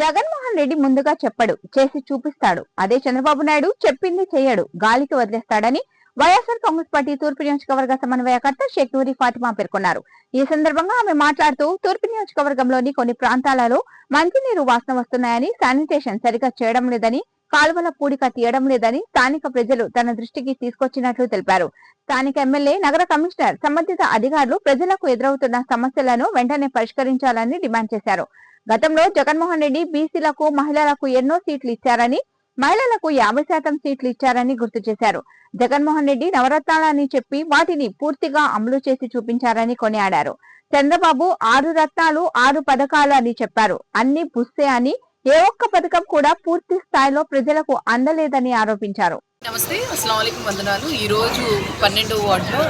జగన్మోహన్ రెడ్డి ముందుగా చెప్పడు, చేసి చూపిస్తాడు. అదే చంద్రబాబు నాయుడు చెప్పింది చేయడు, గాలికి వదిలేస్తాడని వైఎస్ఆర్ కాంగ్రెస్ పార్టీ తూర్పు నియోజకవర్గ సమన్వయకర్త షేక్ నూరి ఫాతిమా పేర్కొన్నారు. ఈ సందర్భంగా ఆమె మాట్లాడుతూ తూర్పు నియోజకవర్గంలోని కొన్ని ప్రాంతాలలో మంచినీరు వాసన వస్తున్నాయని, శానిటేషన్ సరిగా చేయడం లేదని, కాలువల పూడిక తీయడం లేదని స్థానిక ప్రజలు తన దృష్టికి తీసుకొచ్చినట్లు తెలిపారు. స్థానిక ఎమ్మెల్యే, నగర కమిషనర్, సంబంధిత అధికారులు ప్రజలకు ఎదురవుతున్న సమస్యలను వెంటనే పరిష్కరించాలని డిమాండ్ చేశారు. గతంలో జగన్మోహన్ రెడ్డి బీసీలకు, మహిళలకు ఎన్నో సీట్లు ఇచ్చారని, మహిళలకు 50% సీట్లు ఇచ్చారని గుర్తు చేశారు. జగన్మోహన్ రెడ్డి నవరత్నాలని చెప్పి వాటిని పూర్తిగా అమలు చేసి చూపించారని కొనియాడారు. చంద్రబాబు 6 రత్నాలు 6 పథకాలు అని చెప్పారు. అన్ని బుస్సే అని, ఏ ఒక్క పథకం కూడా పూర్తి స్థాయిలో ప్రజలకు అందలేదని ఆరోపించారు. నమస్తే, అస్సలాముఅలైకుం, వందనాలు. ఈరోజు 12వ వార్డులో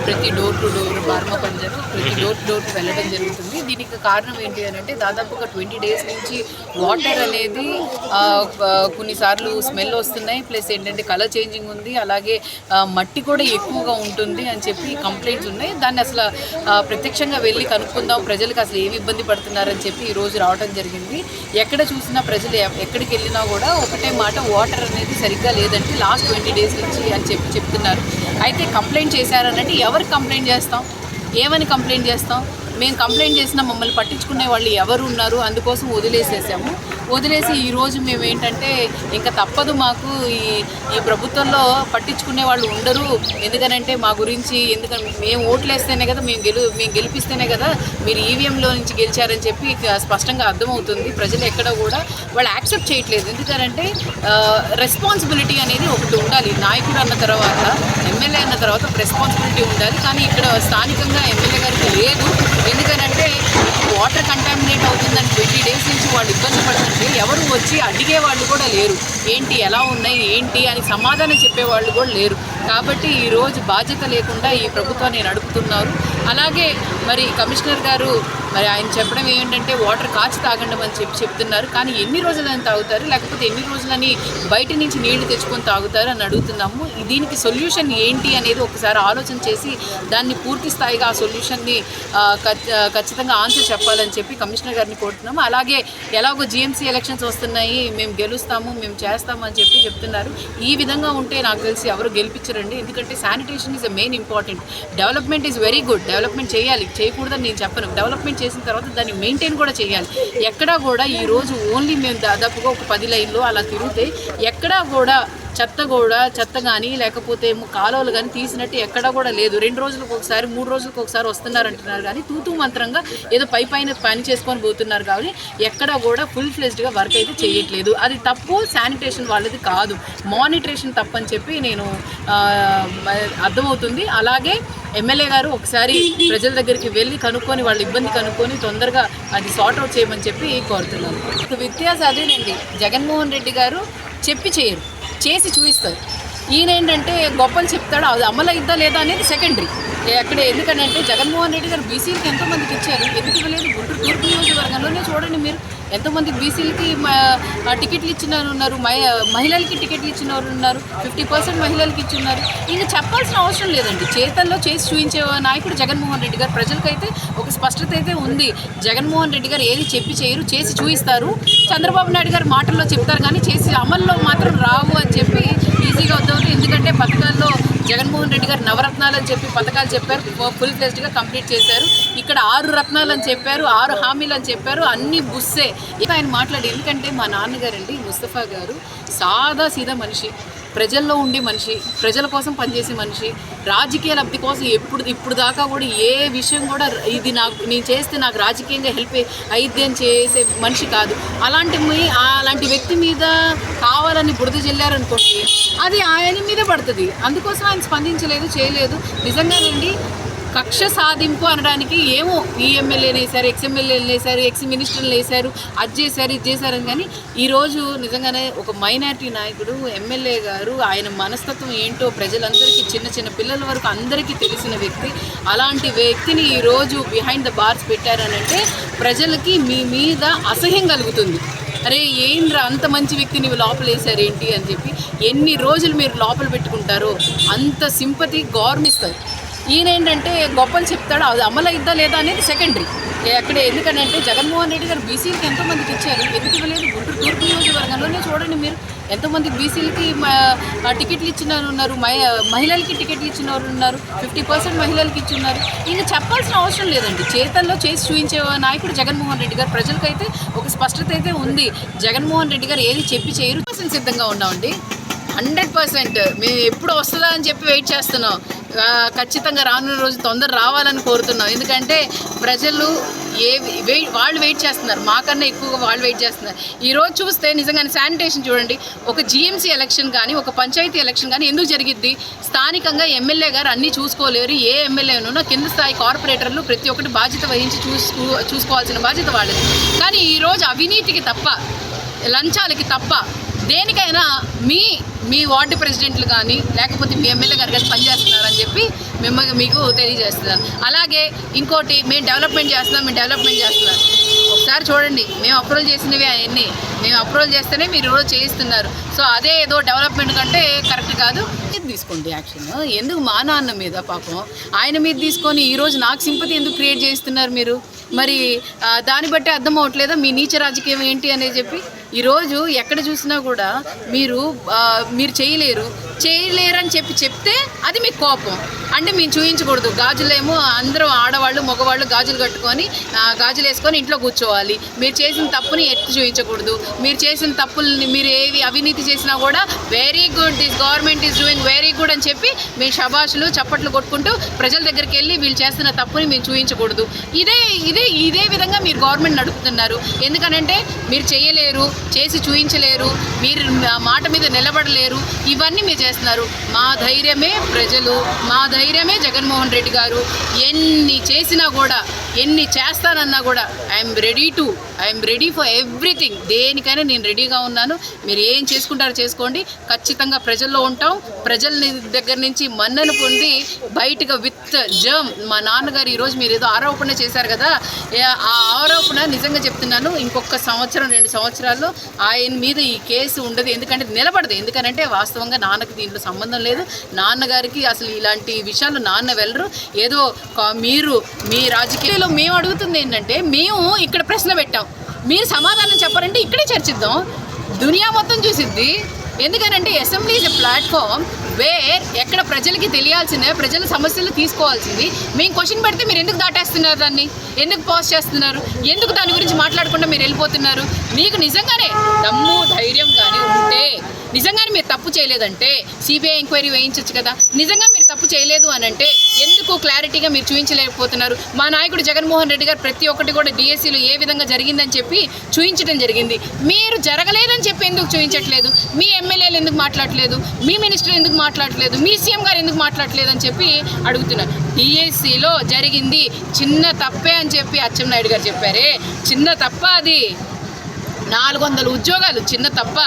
ప్రతి డోర్ టు డోర్ బార్మా పంజరు ప్రతి డోర్ టు డోర్ వెళ్ళడం జరుగుతుంది. దీనికి కారణం ఏంటి అని అంటే దాదాపు ఒక 20 డేస్ నుంచి వాటర్ అనేది కొన్నిసార్లు స్మెల్ వస్తున్నాయి, ప్లస్ ఏంటంటే కలర్ చేంజింగ్ ఉంది, అలాగే మట్టి కూడా ఎక్కువగా ఉంటుంది అని చెప్పి కంప్లైంట్స్ ఉన్నాయి. దాన్ని అసలు ప్రత్యక్షంగా వెళ్ళి కనుక్కుందాం, ప్రజలకు అసలు ఏమి ఇబ్బంది పడుతున్నారని చెప్పి ఈరోజు రావడం జరిగింది. ఎక్కడ చూసినా ప్రజలు ఎక్కడికి వెళ్ళినా కూడా ఒకటే మాట, వాటర్ అనేది సరిగ్గా లేదంటే లాస్ట్ 20 డేస్ నుంచి అని చెప్పి చెప్తున్నారు. అయితే కంప్లైంట్ చేశారనంటే ఎవరికి కంప్లైంట్ చేస్తాం, ఏమని కంప్లైంట్ చేస్తాం? మేము కంప్లైంట్ చేసినా మమ్మల్ని పట్టించుకునే వాళ్ళు ఎవరు ఉన్నారు? అందుకోసం వదిలేసి ఈరోజు మేము ఏంటంటే ఇంకా తప్పదు, మాకు ఈ ప్రభుత్వంలో పట్టించుకునే వాళ్ళు ఉండరు. ఎందుకనంటే మా గురించి, ఎందుకంటే మేము ఓట్లేస్తేనే కదా, మేము గెలిపిస్తేనే కదా మీరు ఈవీఎంలో నుంచి గెలిచారని చెప్పి స్పష్టంగా అర్థమవుతుంది. ప్రజలు ఎక్కడ కూడా వాళ్ళు యాక్సెప్ట్ చేయట్లేదు. ఎందుకంటే రెస్పాన్సిబిలిటీ అనేది ఒకటి ఉండాలి. నాయకుడు అన్న తర్వాత, ఎమ్మెల్యే అన్న తర్వాత రెస్పాన్సిబిలిటీ ఉండాలి. కానీ ఇక్కడ స్థానికంగా ఎమ్మెల్యే గారికి లేదు. ఎందుకనంటే వాటర్ కంటామినేట్ అవుతుందని 20 డేస్ నుంచి వాళ్ళు ఇబ్బంది పడుతుంటే ఎవరు వచ్చి అడిగే వాళ్ళు కూడా లేరు. ఏంటి, ఎలా ఉన్నాయి, ఏంటి అని సమాధానం చెప్పేవాళ్ళు కూడా లేరు. కాబట్టి ఈరోజు బాధ్యత లేకుండా ఈ ప్రభుత్వాన్ని నడుపుతున్నారు. అలాగే మరి కమిషనర్ గారు మరి ఆయన చెప్పడం ఏంటంటే వాటర్ కాచి తాగండి అని చెప్తున్నారు. కానీ ఎన్ని రోజులని తాగుతారు, లేకపోతే ఎన్ని రోజులని బయట నుంచి నీళ్లు తెచ్చుకొని తాగుతారు అని అడుగుతున్నాము. దీనికి సొల్యూషన్ ఏంటి అనేది ఒకసారి ఆలోచన చేసి దాన్ని పూర్తి స్థాయిగా ఆ సొల్యూషన్ని ఖచ్చితంగా ఆన్సర్ చెప్పాలని చెప్పి కమిషనర్ గారిని కోరుతున్నాము. అలాగే ఎలాగో జిఎంసీ ఎలక్షన్స్ వస్తున్నాయి, మేము గెలుస్తాము, మేము చేస్తాము అని చెప్పి చెప్తున్నారు. ఈ విధంగా ఉంటే నాకు తెలిసి ఎవరు గెలిపించరండి. ఎందుకంటే sanitation is main important. Development is very good, development చేయాలి, చేయకూడదని నేను చెప్పను. డెవలప్మెంట్ చేసిన తర్వాత దాన్ని మెయింటైన్ కూడా చేయాలి. ఎక్కడా కూడా ఈరోజు ఓన్లీ మేము దాదాపుగా ఒక 10 లైన్లో అలా తిరిగితే ఎక్కడా కూడా చెత్త కానీ లేకపోతే కాలువలు కానీ తీసినట్టు ఎక్కడా కూడా లేదు. 2 రోజులకు ఒకసారి, 3 రోజులకు ఒకసారి వస్తున్నారంటున్నారు. కానీ తూతూ మంత్రంగా ఏదో పైన పని చేసుకొని పోతున్నారు. కానీ ఎక్కడా కూడా ఫుల్ ఫ్లెజ్డ్గా వర్క్ అయితే చేయట్లేదు. అది తప్పు, శానిటేషన్ వాళ్ళది కాదు, మానిటరేషన్ తప్పు అని చెప్పి నేను అర్థమవుతుంది. అలాగే ఎమ్మెల్యే గారు ఒకసారి ప్రజల దగ్గరికి వెళ్ళి కనుక్కొని వాళ్ళ ఇబ్బంది కనుక్కొని తొందరగా అది సార్ట్అవుట్ చేయమని చెప్పి కోరుతున్నాను. వ్యత్యాసం అదేనండి, జగన్మోహన్ రెడ్డి గారు చెప్పి చేయరు, చేసి చూపిస్తారు. ఈయన ఏంటంటే గొప్పలు చెప్తాడు, అది అమలైద్దా లేదా అనేది సెకండరీ. ఎందుకంటే జగన్మోహన్ రెడ్డి గారు బీసీలకి ఎంతోమందికి ఇచ్చారు, ఎందుకు ఇవ్వలేదు? గుంటూరు తూర్పు నియోజకవర్గంలోనే చూడండి మీరు, ఎంతోమందికి బీసీలకి టికెట్లు ఇచ్చిన ఉన్నారు, మహిళలకి టికెట్లు ఇచ్చిన వారు ఉన్నారు, 50% మహిళలకి ఇచ్చున్నారు. ఇంకా చెప్పాల్సిన అవసరం లేదండి. చేతల్లో చేసి చూపించే నాయకుడు జగన్మోహన్ రెడ్డి గారు. ప్రజలకైతే ఒక స్పష్టత అయితే ఉంది. జగన్మోహన్ రెడ్డి గారు ఏది చెప్పి చేయరు, చేసి చూపిస్తారు. చంద్రబాబు నాయుడు గారు మాటల్లో చెప్తారు కానీ చేసి అమల్లో మాత్రం రావు అని చెప్పి ఈజీగా వద్దాం. ఎందుకంటే పథకాల్లో జగన్మోహన్ రెడ్డి గారు నవరత్నాలు అని చెప్పి పథకాలు చెప్పారు, ఫుల్ ఫ్లెజ్డ్గా కంప్లీట్ చేశారు. ఇక్కడ 6 రత్నాలు అని చెప్పారు, 6 హామీలు అని చెప్పారు, అన్ని బుస్సే. ఇక ఆయన మాట్లాడి, ఎందుకంటే మా నాన్నగారండి ముస్తఫా గారు సాదా సీదా మనిషి, ప్రజల్లో ఉండే మనిషి, ప్రజల కోసం పనిచేసే మనిషి, రాజకీయ లబ్ధి కోసం ఇప్పుడు దాకా కూడా ఏ విషయం కూడా ఇది నేను చేస్తే నాకు రాజకీయంగా హెల్ప్ అయిద్ది అని చేసే మనిషి కాదు. అలాంటి వ్యక్తి మీద కావాలని బురద జల్లారనుకోండి, అది ఆయన మీద పడుతుంది. అందుకోసం ఆయన స్పందించలేదు, చేయలేదు. నిజంగానండి కక్ష సాధింపు అనడానికి ఏమో ఈ ఎమ్మెల్యేలు వేశారు, ఎక్స్ఎమ్మెల్యేలు వేశారు, ఎక్స్ మినిస్టర్లు వేశారు, అది చేశారు, ఇది చేశారని. కానీ ఈరోజు నిజంగానే ఒక మైనారిటీ నాయకుడు, ఎమ్మెల్యే గారు, ఆయన మనస్తత్వం ఏంటో ప్రజలందరికీ, చిన్న పిల్లల వరకు అందరికీ తెలిసిన వ్యక్తి. అలాంటి వ్యక్తిని ఈరోజు బిహైండ్ ద బార్స్ పెట్టారనంటే ప్రజలకి మీ మీద అసహ్యం కలుగుతుంది. అరే ఏంద్రా అంత మంచి వ్యక్తి నీవు లోపల వేశారేంటి అని చెప్పి ఎన్ని రోజులు మీరు లోపల పెట్టుకుంటారో అంత సింపతి గవర్నమెంట్ ఇస్తారు. ఈయన ఏంటంటే గొప్పలు చెప్తాడు, అది అమలైద్దా లేదా అనేది సెకండరీ. అక్కడ ఎందుకనంటే జగన్మోహన్ రెడ్డి గారు బీసీలకి ఎంతోమందికి ఇచ్చారు, ఎందుకు ఇవ్వలేదు? గుంటూరు తూర్పు నియోజకవర్గంలోనే చూడండి మీరు, ఎంతోమందికి బీసీలకి టికెట్లు ఇచ్చిన ఉన్నారు, మహిళలకి టికెట్లు ఇచ్చిన వారు ఉన్నారు, 50% మహిళలకి ఇచ్చి ఉన్నారు. ఇంకా చెప్పాల్సిన అవసరం లేదండి. చేతల్లో చేసి చూపించే నాయకుడు జగన్మోహన్ రెడ్డి గారు. ప్రజలకైతే ఒక స్పష్టత అయితే ఉంది. జగన్మోహన్ రెడ్డి గారు ఏది చెప్పి చేయరు. సిద్ధంగా ఉన్నామండి 100%. మేము ఎప్పుడు వస్తుందా అని చెప్పి వెయిట్ చేస్తున్నాం. ఖచ్చితంగా రానున్న రోజు తొందర రావాలని కోరుతున్నాం. ఎందుకంటే ప్రజలు వాళ్ళు వెయిట్ చేస్తున్నారు, మాకన్నా ఎక్కువగా వాళ్ళు వెయిట్ చేస్తున్నారు. ఈరోజు చూస్తే నిజంగానే శానిటేషన్ చూడండి, ఒక జిఎంసీ ఎలక్షన్ కానీ ఒక పంచాయతీ ఎలక్షన్ కానీ ఎందుకు జరిగిద్ది? స్థానికంగా ఎమ్మెల్యే గారు అన్నీ చూసుకోలేరు. ఏ ఎమ్మెల్యేనున్నా కింద స్థాయి కార్పొరేటర్లు ప్రతి ఒక్కటి బాధ్యత వహించి చూసుకోవాల్సిన బాధ్యత వాళ్ళది. కానీ ఈరోజు అవినీతికి తప్ప, లంచాలకి తప్ప దేనికైనా మీ వార్డు ప్రెసిడెంట్లు కానీ లేకపోతే మీ ఎమ్మెల్యే గారు కానీ పనిచేస్తున్నారని చెప్పి మీకు తెలియజేస్తున్నాను. అలాగే ఇంకోటి, మేము డెవలప్మెంట్ చేస్తున్నాం. ఒకసారి చూడండి, మేము అప్రూవల్ చేసినవి అవన్నీ మేము అప్రూవల్ చేస్తేనే మీరు ఈరోజు చేయిస్తున్నారు. సో అదే ఏదో డెవలప్మెంట్ కంటే కరెక్ట్ కాదు. తీసుకోండి యాక్షన్. ఎందుకు మా నాన్న మీద పాపం ఆయన మీద తీసుకొని ఈరోజు నాకు సింపతి ఎందుకు క్రియేట్ చేస్తున్నారు మీరు? మరి దాన్ని బట్టి అర్థం అవ్వట్లేదా మీ నీచ రాజకీయం ఏంటి అనేది చెప్పి? ఈరోజు ఎక్కడ చూసినా కూడా మీరు చేయలేరు అని చెప్తే అది మీకు కోపం. అంటే మేము చూపించకూడదు. గాజులేమో అందరూ ఆడవాళ్ళు మగవాళ్ళు గాజులు కట్టుకొని గాజులు వేసుకొని ఇంట్లో కూర్చోవాలి. మీరు చేసిన తప్పుని ఎత్తి చూపించకూడదు. మీరు చేసిన తప్పుల్ని మీరు ఏవి అవినీతి చేసినా కూడా very good, this government is doing very good అని చెప్పి మీ శబాషులు చప్పట్లు కొట్టుకుంటూ ప్రజల దగ్గరికి వెళ్ళి వీళ్ళు చేస్తున్న తప్పుని మేము చూపించకూడదు. ఇదే విధంగా మీరు గవర్నమెంట్ నడుపుతున్నారు. ఎందుకనంటే మీరు చేయలేరు, చేసి చూపించలేరు, మీరు మాట మీద నిలబడలేరు, ఇవన్నీ మీరు చేస్తున్నారు. మా ధైర్యమే ప్రజలు, మా ధైర్యమే జగన్మోహన్ రెడ్డి గారు. ఎన్ని చేసినా కూడా, ఎన్ని చేస్తానన్నా కూడా ఐఎమ్ రెడీ ఫర్ ఎవ్రీథింగ్. దేనికైనా నేను రెడీగా ఉన్నాను. మీరు ఏం చేసుకుంటారో చేసుకోండి. ఖచ్చితంగా ప్రజల్లో ఉంటాం. ప్రజల దగ్గర నుంచి మన్నను పొంది బయటగా విత్ జర్మ్. మా నాన్నగారు ఈరోజు మీరు ఏదో ఆరోపణ చేశారు కదా, ఆ ఆరోపణ నిజంగా చెప్తున్నాను, ఇంకొక సంవత్సరం 2 సంవత్సరాల్లో ఆయన మీద ఈ కేసు ఉండదు. ఎందుకంటే నిలబడదు. ఎందుకంటే వాస్తవంగా నాన్నకి దీంట్లో సంబంధం లేదు. నాన్నగారికి అసలు ఇలాంటి విషయాలు నాన్న వెళ్ళరు. ఏదో మీరు మీ రాజకీయాల్లో మేము అడుగుతుంది ఏంటంటే, మేము ఇక్కడ ప్రశ్న పెట్టాం, మీరు సమాధానం చెప్పారంటే ఇక్కడే చర్చిద్దాం. దునియా మొత్తం చూసిద్ది. ఎందుకనంటే assembly is a platform where ఎక్కడ ప్రజలకి తెలియాల్సిందే, ప్రజల సమస్యలు తీసుకోవాల్సింది. మేము క్వశ్చన్ పెడితే మీరు ఎందుకు దాటేస్తున్నారు? దాన్ని ఎందుకు పాజ్ చేస్తున్నారు? ఎందుకు దాని గురించి మాట్లాడకుండా మీరు వెళ్ళిపోతున్నారు? మీకు నిజంగానే దమ్ము ధైర్యం కానీ ఉంటే, నిజంగానే మీరు తప్పు చేయలేదంటే సిబిఐ ఎంక్వైరీ వేయించవచ్చు కదా. నిజంగా మీరు తప్పు చేయలేదు అని అంటే ఎందుకు క్లారిటీగా మీరు చూపించలేకపోతున్నారు? మా నాయకుడు జగన్మోహన్ రెడ్డి గారు ప్రతి ఒక్కటి కూడా డిఎస్సీలో ఏ విధంగా జరిగిందని చెప్పి చూపించడం జరిగింది. మీరు జరగలేదని చెప్పి ఎందుకు చూపించట్లేదు? మీ ఎమ్మెల్యేలు ఎందుకు మాట్లాడలేదు? మీ మినిస్టర్ ఎందుకు మాట్లాడలేదు? మీ సీఎం గారు ఎందుకు మాట్లాడలేదు అని చెప్పి అడుగుతున్నారు. డిఎస్సీలో జరిగింది చిన్న తప్పే అని చెప్పి అచ్చెన్నాయుడు గారు చెప్పారే, చిన్న తప్ప అది. 400 ఉద్యోగాలు చిన్న తప్ప?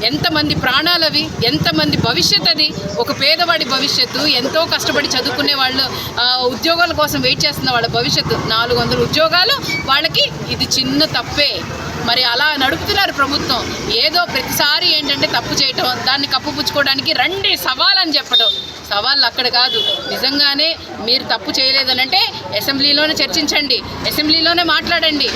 ఎంతమంది ప్రాణాలు అవి, ఎంతమంది భవిష్యత్ అది, ఒక పేదవాడి భవిష్యత్తు, ఎంతో కష్టపడి చదువుకునే వాళ్ళు ఉద్యోగాల కోసం వెయిట్ చేస్తున్న వాళ్ళ భవిష్యత్తు. 400 ఉద్యోగాలు వాళ్ళకి ఇది చిన్న తప్పే. మరి అలా నడుపుతున్నారు ప్రభుత్వం. ఏదో ప్రతిసారి ఏంటంటే తప్పు చేయటం, దాన్ని కప్పుపుచ్చుకోవడానికి రండి సవాల్ అని చెప్పటం. సవాళ్ళు అక్కడ కాదు. నిజంగానే మీరు తప్పు చేయలేదనంటే అసెంబ్లీలోనే చర్చించండి, అసెంబ్లీలోనే మాట్లాడండి.